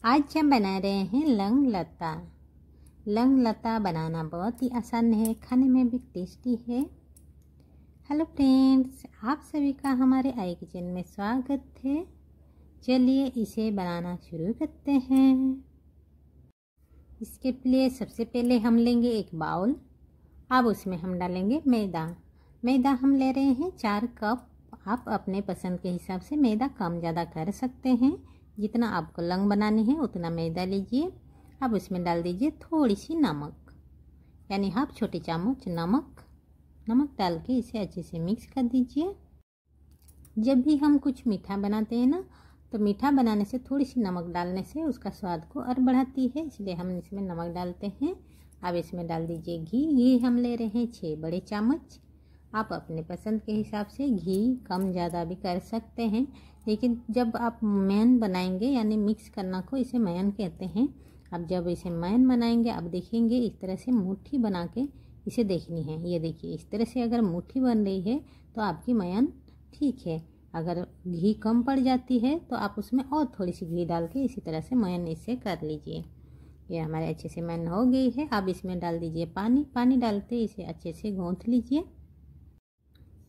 आज हम बना रहे हैं लंग लता। लंग लता बनाना बहुत ही आसान है, खाने में भी टेस्टी है। हेलो फ्रेंड्स, आप सभी का हमारे आई किचन में स्वागत है। चलिए इसे बनाना शुरू करते हैं। इसके लिए सबसे पहले हम लेंगे एक बाउल। अब उसमें हम डालेंगे मैदा। मैदा हम ले रहे हैं 4 कप। आप अपने पसंद के हिसाब से मैदा कम ज़्यादा कर सकते हैं। जितना आपको लंग बनानी है उतना मैदा लीजिए। अब उसमें डाल दीजिए थोड़ी सी नमक, यानी हाफ छोटी चम्मच नमक डाल के इसे अच्छे से मिक्स कर दीजिए। जब भी हम कुछ मीठा बनाते हैं ना, तो मीठा बनाने से थोड़ी सी नमक डालने से उसका स्वाद को और बढ़ाती है, इसलिए हम इसमें नमक डालते हैं। अब इसमें डाल दीजिए घी हम ले रहे हैं 6 बड़े चम्मच। आप अपने पसंद के हिसाब से घी कम ज़्यादा भी कर सकते हैं, लेकिन जब आप मैन बनाएंगे, यानी मिक्स करना को इसे मैन कहते हैं। अब जब इसे मैन बनाएंगे, आप देखेंगे इस तरह से मुट्ठी बना के इसे देखनी है। ये देखिए, इस तरह से अगर मुट्ठी बन रही है तो आपकी मैन ठीक है। अगर घी कम पड़ जाती है तो आप उसमें और थोड़ी सी घी डाल के इसी तरह से मैन इसे कर लीजिए। ये हमारे अच्छे से मैन हो गई है। अब इसमें डाल दीजिए पानी डालते इसे अच्छे से गूँथ लीजिए।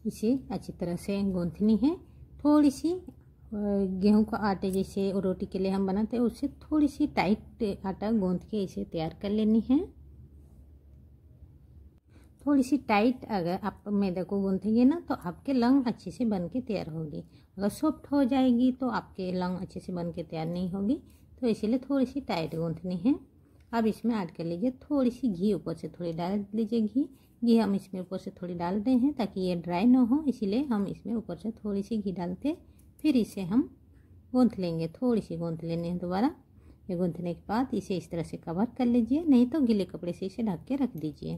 इसे अच्छी तरह से गूँथनी है। थोड़ी सी गेहूं का आटे जैसे रोटी के लिए हम बनाते हैं, उससे थोड़ी सी टाइट आटा गूँथ के इसे तैयार कर लेनी है। थोड़ी सी टाइट अगर आप मैदे को गूँथेंगे ना, तो आपके लंग अच्छे से बन के तैयार होगी। अगर सॉफ्ट हो जाएगी तो आपके लंग अच्छे से बन के तैयार नहीं होगी, तो इसीलिए थोड़ी सी टाइट गूँथनी है। अब इसमें ऐड कर लीजिए थोड़ी सी घी, ऊपर से थोड़ी डाल लीजिए घी हम इसमें ऊपर से थोड़ी डाल रहे हैं ताकि ये ड्राई ना हो, इसीलिए हम इसमें ऊपर से थोड़ी सी घी डालते। फिर इसे हम गूँथ लेंगे, थोड़ी सी गूँथ लेनी है दोबारा। ये गूँथने के बाद इसे इस तरह से कवर कर लीजिए, नहीं तो गीले कपड़े से इसे ढक के रख दीजिए।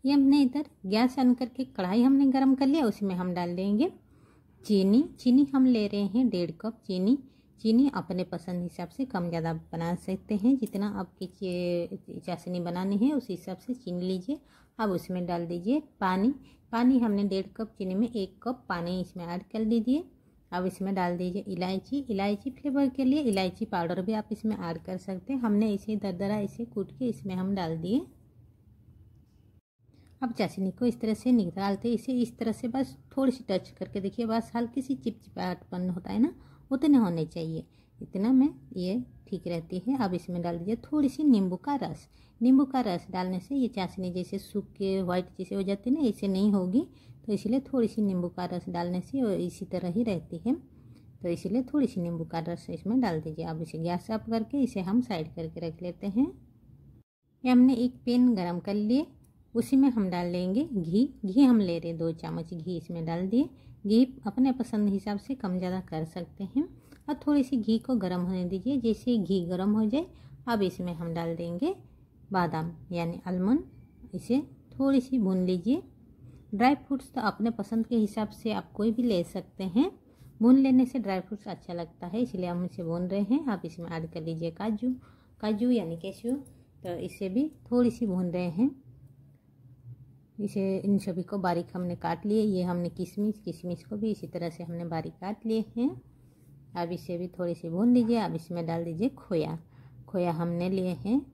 ये हमने इधर गैस ऑन करके कढ़ाई हमने गर्म कर लिया, उसमें हम डाल देंगे चीनी हम ले रहे हैं 1.5 कप चीनी अपने पसंद हिसाब से कम ज़्यादा बना सकते हैं। जितना आपकी चाशनी बनानी है उस हिसाब से चीनी लीजिए। अब उसमें डाल दीजिए पानी हमने 1.5 कप चीनी में 1 कप पानी इसमें ऐड कर दीजिए। अब इसमें डाल दीजिए इलायची फ्लेवर के लिए इलायची पाउडर भी आप इसमें ऐड कर सकते हैं। हमने इसे दरदरा इसे कूट के इसमें हम डाल दिए। अब चाशनी को इस तरह से निकालते इसे इस तरह से बस थोड़ी सी टच करके देखिए, बस हल्की सी चिपचिपाहटपन होता है ना, उतने होने चाहिए। इतना में ये ठीक रहती है। अब इसमें डाल दीजिए थोड़ी सी नींबू का रस डालने से ये चाशनी जैसे सूख के वाइट जैसे हो जाती है ना, ऐसे नहीं होगी। तो इसलिए थोड़ी सी नींबू का रस डालने से वो इसी तरह ही रहती है, तो इसीलिए थोड़ी सी नींबू का रस इसमें डाल दीजिए। अब इसे गैस ऑफ करके इसे हम साइड करके रख लेते हैं। ये हमने एक पैन गरम कर लिए, उसी में हम डाल लेंगे घी हम ले रहे 2 चम्मच घी इसमें डाल दिए। घी अपने पसंद हिसाब से कम ज़्यादा कर सकते हैं। और थोड़ी सी घी को गर्म होने दीजिए। जैसे घी गर्म हो जाए, अब इसमें हम डाल देंगे बादाम यानी आलमंड, इसे थोड़ी सी भून लीजिए। ड्राई फ्रूट्स तो अपने पसंद के हिसाब से आप कोई भी ले सकते हैं। भून लेने से ड्राई फ्रूट्स अच्छा लगता है, इसलिए हम इसे भून रहे हैं। आप इसमें ऐड कर लीजिए काजू यानी कैश्यू, तो इसे भी थोड़ी सी भून रहे हैं। इसे इन सभी को बारीक हमने काट लिए। ये हमने किशमिश को भी इसी तरह से हमने बारीक काट लिए हैं। अब इसे भी थोड़ी सी भून लीजिए। अब इसमें डाल दीजिए खोया हमने लिए हैं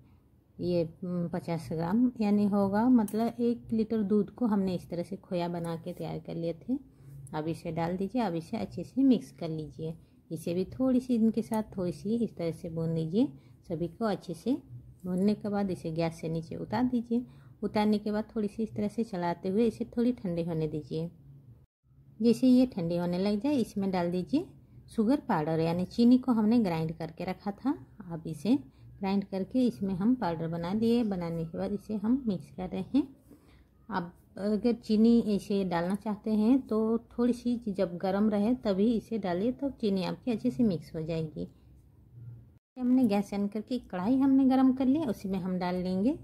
ये 50 ग्राम, यानी होगा मतलब 1 लीटर दूध को हमने इस तरह से खोया बना के तैयार कर लिए थे। अब इसे डाल दीजिए। अब इसे अच्छे से मिक्स कर लीजिए। इसे भी थोड़ी सी इनके साथ थोड़ी सी इस तरह से भून लीजिए। सभी को अच्छे से भूनने के बाद इसे गैस से नीचे उतार दीजिए। उतारने के बाद थोड़ी सी इस तरह से चलाते हुए इसे थोड़ी ठंडी होने दीजिए। जैसे ये ठंडी होने लग जाए, इसमें डाल दीजिए शुगर पाउडर, यानी चीनी को हमने ग्राइंड करके रखा था। अब इसे ग्राइंड करके इसमें हम पाउडर बना लिए। बनाने के बाद इसे हम मिक्स कर रहे हैं। अब अगर चीनी इसे डालना चाहते हैं तो थोड़ी सी जब गर्म रहे तभी इसे डालिए, तो चीनी आपकी अच्छे से मिक्स हो जाएगी। हमने गैस ऑन करके कढ़ाई हमने गर्म कर लिया, उसी में हम डाल लेंगे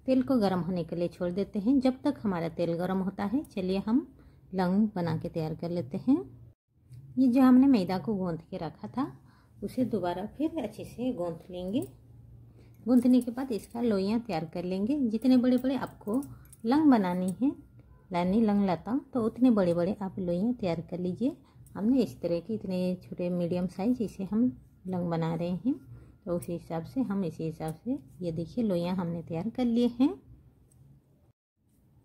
तेल को गर्म होने के लिए छोड़ देते हैं। जब तक हमारा तेल गर्म होता है, चलिए हम लंग बना के तैयार कर लेते हैं। ये जो हमने मैदा को गूँथ के रखा था, उसे दोबारा फिर अच्छे से गूँथ लेंगे। गूँथने के बाद इसका लोइयाँ तैयार कर लेंगे। जितने बड़े बड़े आपको लंग बनानी है, लंग लता, तो उतने बड़े बड़े आप लोइयाँ तैयार कर लीजिए। हमने इस तरह के इतने छोटे मीडियम साइज इसे हम लंग बना रहे हैं, तो उसी हिसाब से हम इसी हिसाब से ये देखिए लोइयाँ हमने तैयार कर लिए हैं।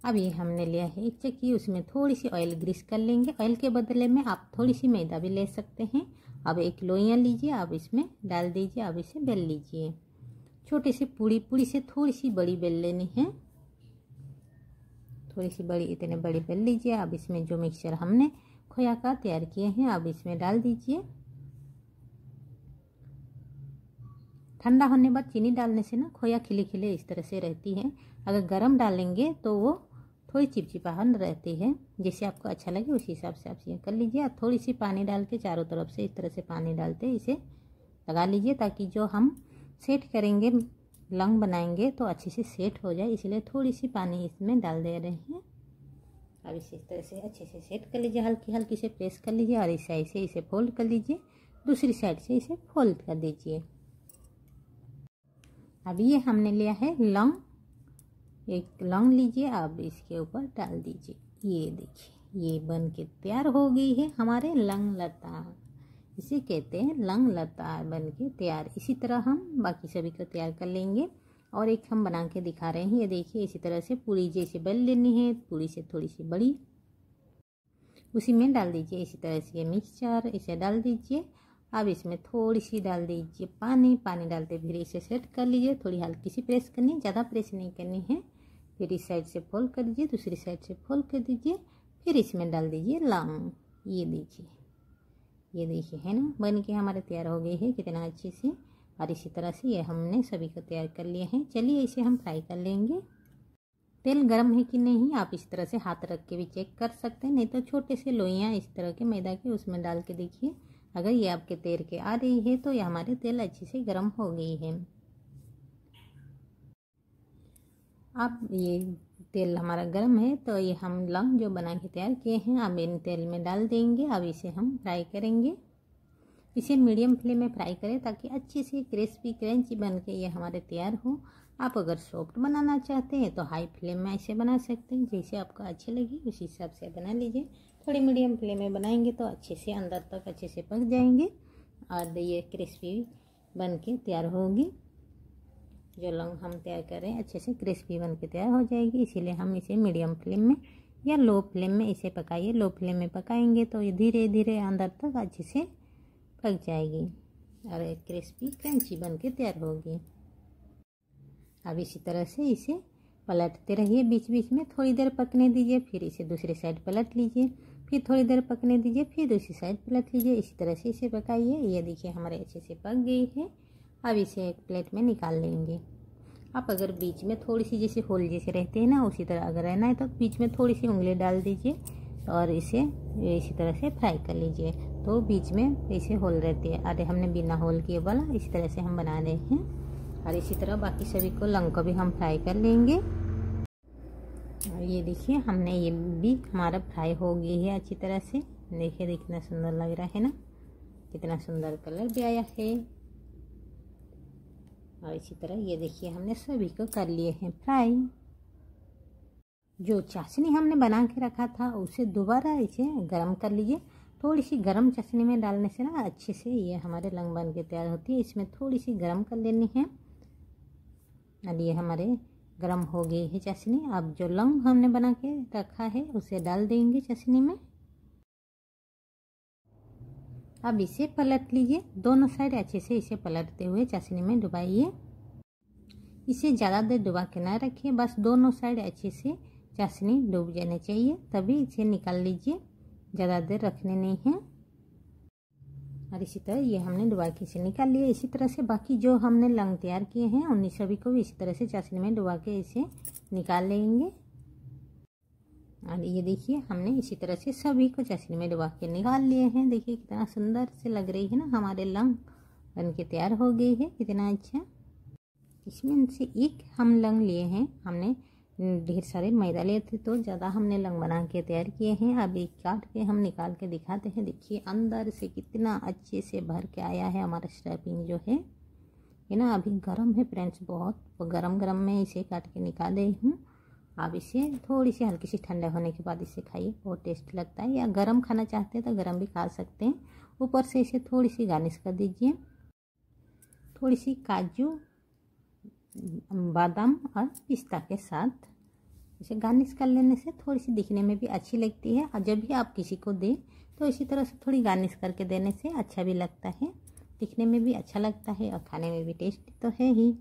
अब ये हमने लिया है एक चक्की, उसमें थोड़ी सी ऑयल ग्रीस कर लेंगे। ऑयल के बदले में आप थोड़ी सी मैदा भी ले सकते हैं। अब एक लोइयाँ लीजिए, आप इसमें डाल दीजिए, अब इसे बेल लीजिए। छोटे से पूड़ी से थोड़ी सी बड़ी बेल लेनी है, थोड़ी सी बड़ी, इतने बड़ी बेल लीजिए। अब इसमें जो मिक्सचर हमने खोया का तैयार किए हैं अब इसमें डाल दीजिए। ठंडा होने बाद चीनी डालने से ना खोया खिले खिले इस तरह से रहती है। अगर गरम डालेंगे तो वो थोड़ी चिपचिपाहट रहती है। जैसे आपको अच्छा लगे उसी हिसाब से आप ये कर लीजिए। आप थोड़ी सी पानी डाल के चारों तरफ से इस तरह से पानी डालते इसे लगा लीजिए, ताकि जो हम सेट करेंगे लंग बनाएंगे तो अच्छे से सेट हो जाए, इसलिए थोड़ी सी पानी इसमें डाल दे रहे हैं। अब इसे इस तरह से अच्छे से सेट कर लीजिए, हल्की हल्की से प्रेस कर लीजिए और इस साइड से इसे फोल्ड कर लीजिए, दूसरी साइड से इसे फोल्ड कर दीजिए। अब ये हमने लिया है लौंग, एक लौंग लीजिए, अब इसके ऊपर डाल दीजिए। ये देखिए ये बन के तैयार हो गई है हमारे लंग लता, इसे कहते हैं लंग लता बन के तैयार। इसी तरह हम बाकी सभी को तैयार कर लेंगे। और एक हम बना के दिखा रहे हैं, ये देखिए इसी तरह से पूरी जैसे बेल लेनी है, पूरी से थोड़ी सी बड़ी, उसी में डाल दीजिए। इसी तरह से ये मिक्सचर इसे डाल दीजिए। अब इसमें थोड़ी सी डाल दीजिए पानी, पानी डालते फिर इसे सेट कर लीजिए। थोड़ी हल्की सी प्रेस करनी है, ज़्यादा प्रेस नहीं करनी है। फिर इस साइड से फोल्ड कर दीजिए, दूसरी साइड से फोल्ड कर दीजिए। फिर इसमें डाल दीजिए लौंग। ये देखिए है ना बन के हमारे तैयार हो गई है कितना अच्छे से। और इसी तरह से ये हमने सभी को तैयार कर लिए हैं। चलिए इसे हम फ्राई कर लेंगे। तेल गर्म है कि नहीं आप इस तरह से हाथ रख के भी चेक कर सकते हैं, नहीं तो छोटे से लोइयाँ इस तरह के मैदा के उसमें डाल के देखिए। अगर ये आपके तैर के आ रही है तो ये हमारे तेल अच्छे से गर्म हो गई है। अब ये तेल हमारा गर्म है तो ये हम लौंग जो बना के तैयार किए हैं अब इन तेल में डाल देंगे। अब इसे हम फ्राई करेंगे। इसे मीडियम फ्लेम में फ्राई करें ताकि अच्छे से क्रिस्पी क्रंची बन के ये हमारे तैयार हो। आप अगर सॉफ्ट बनाना चाहते हैं तो हाई फ्लेम में ऐसे बना सकते हैं, जैसे आपको अच्छी लगी उसी हिसाब से बना लीजिए। थोड़ी मीडियम फ्लेम में बनाएंगे तो अच्छे से अंदर तक अच्छे से पक जाएंगे और ये क्रिस्पी बन के तैयार होगी। जो लौंग हम तैयार कर रहे हैं अच्छे से क्रिस्पी बन के तैयार हो जाएगी, इसीलिए हम इसे मीडियम फ्लेम में या लो फ्लेम में इसे पकाइए। लो फ्लेम में पकाएंगे तो ये धीरे धीरे अंदर तक अच्छे से पक जाएगी और एक क्रिस्पी क्रंची बन के तैयार होगी। अब इसी तरह से इसे पलटते रहिए, बीच बीच में थोड़ी देर पकने दीजिए। फिर इसे दूसरी साइड पलट लीजिए, फिर थोड़ी देर पकने दीजिए, फिर दूसरी साइड पलट लीजिए। इसी तरह से इसे पकाइए। ये देखिए हमारे अच्छे से पक गई है। अब इसे एक प्लेट में निकाल लेंगे। आप अगर बीच में थोड़ी सी जैसे होल जैसे रहते हैं ना उसी तरह अगर रहना है तो बीच में थोड़ी सी उंगली डाल दीजिए और इसे इसी तरह से फ्राई कर लीजिए, तो बीच में ऐसे होल रहती है। अरे हमने बिना होल किए वाला इसी तरह से हम बना रहे हैं। और इसी तरह बाकी सभी को लौंग को भी हम फ्राई कर लेंगे। और ये देखिए हमने ये भी हमारा फ्राई हो गई है अच्छी तरह से। देखिए कितना सुंदर लग रहा है ना, कितना सुंदर कलर भी आया है। और इसी तरह ये देखिए हमने सभी को कर लिए हैं फ्राई। जो चाशनी हमने बना के रखा था उसे दोबारा इसे गरम कर लीजिए। थोड़ी सी गरम चाशनी में डालने से ना अच्छे से ये हमारे लंग बन के तैयार होती है। इसमें थोड़ी सी गरम कर लेनी है। अब ये हमारे गरम हो गई है चाशनी। अब जो लौंग हमने बना के रखा है उसे डाल देंगे चाशनी में। अब इसे पलट लीजिए, दोनों साइड अच्छे से इसे पलटते हुए चाशनी में डुबाइए। इसे ज़्यादा देर डुबा के ना रखिए, बस दोनों साइड अच्छे से चाशनी डूब जाने चाहिए, तभी इसे निकाल लीजिए। ज़्यादा देर रखने नहीं है। और इसी तरह ये हमने डुबा के इसे निकाल लिया। इसी तरह से बाकी जो हमने लौंग तैयार किए हैं उन सभी को भी इसी तरह से चाशनी में डुबा के इसे निकाल लेंगे। और ये देखिए हमने इसी तरह से सभी को चाशनी में डुबा के निकाल लिए हैं। देखिए कितना सुंदर से लग रही है ना, हमारे लौंग बन के तैयार हो गई है, कितना अच्छा। इसमें से एक हम लौंग लिए हैं, हमने ढेर सारे मैदा लिए थे तो ज़्यादा हमने लौंग बना के तैयार किए हैं। अब एक काट के हम निकाल के दिखाते हैं। देखिए अंदर से कितना अच्छे से भर के आया है हमारा स्टफिंग जो है ना। अभी गर्म है फ्रेंड्स, बहुत गरम गरम में इसे काट के निकाल रही हूँ। आप इसे थोड़ी सी हल्की सी ठंडा होने के बाद इसे खाइए, बहुत टेस्ट लगता है। या गरम खाना चाहते हैं तो गरम भी खा सकते हैं। ऊपर से इसे थोड़ी सी गार्निश कर दीजिए। थोड़ी सी काजू, बादाम और पिस्ता के साथ इसे गार्निश कर लेने से थोड़ी सी दिखने में भी अच्छी लगती है। और जब भी आप किसी को दें तो इसी तरह से थोड़ी गार्निश करके देने से अच्छा भी लगता है, दिखने में भी अच्छा लगता है और खाने में भी टेस्टी तो है ही।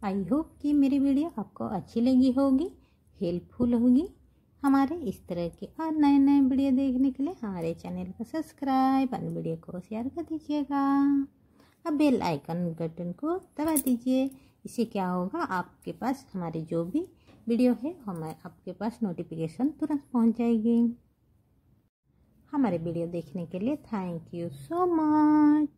आई होप कि मेरी वीडियो आपको अच्छी लगी होगी, हेल्पफुल होगी। हमारे इस तरह के और नए नए वीडियो देखने के लिए हमारे चैनल को सब्सक्राइब और वीडियो को शेयर कर दीजिएगा। अब बेल आइकन बटन को दबा दीजिए। इससे क्या होगा, आपके पास हमारी जो भी वीडियो है आपके पास नोटिफिकेशन तुरंत पहुंच जाएगी। हमारे वीडियो देखने के लिए थैंक यू सो मच।